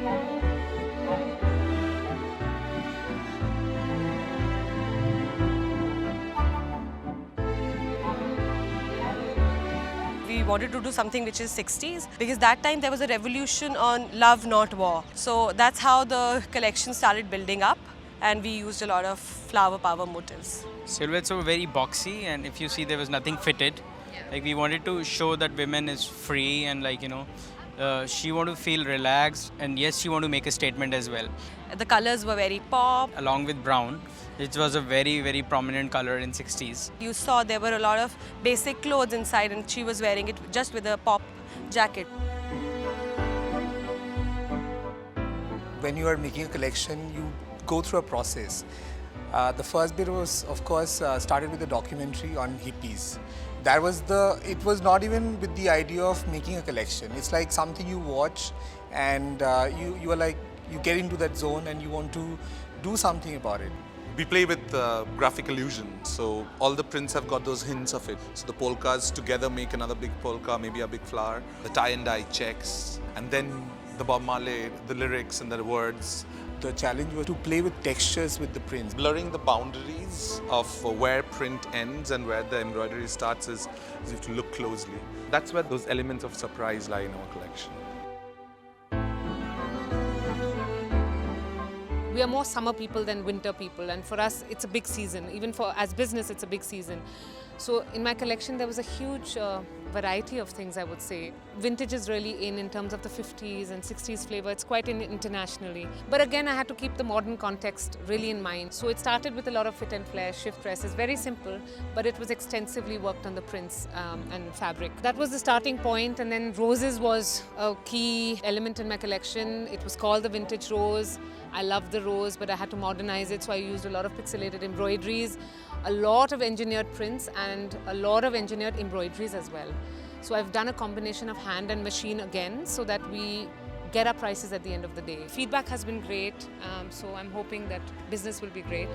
We wanted to do something which is 60s because that time there was a revolution on love, not war. So that's how the collection started building up, and we used a lot of flower power motifs. Silhouettes were very boxy, and if you see, there was nothing fitted. Like, we wanted to show that women is free, and she want to feel relaxed, and yes, she want to make a statement as well. The colors were very pop. Along with brown, which was a very, very prominent color in 60s. You saw there were a lot of basic clothes inside, and she was wearing it just with a pop jacket. When you are making a collection, you go through a process. The first bit was, of course, started with a documentary on hippies. It was not even with the idea of making a collection. It's like something you watch, and you are like, you get into that zone and you want to do something about it. We play with graphic illusion, so all the prints have got those hints of it. So the polkas together make another big polka, maybe a big flower. The tie and dye checks, and then the Bob Marley, the lyrics and the words. The challenge was to play with textures with the prints. Blurring the boundaries of where print ends and where the embroidery starts is you have to look closely. That's where those elements of surprise lie in our collection. We are more summer people than winter people, and for us it's a big season. Even for as business, it's a big season. So in my collection there was a huge variety of things, I would say. Vintage is really in terms of the 50s and 60s flavor. It's quite in internationally. But again, I had to keep the modern context really in mind. So it started with a lot of fit and flare, shift dresses, very simple, but it was extensively worked on the prints and fabric. That was the starting point, and then roses was a key element in my collection. It was called the vintage rose. I loved the rose, but I had to modernize it, so I used a lot of pixelated embroideries, a lot of engineered prints, and a lot of engineered embroideries as well. So I've done a combination of hand and machine again, so that we get our prices at the end of the day. Feedback has been great, so I'm hoping that business will be great.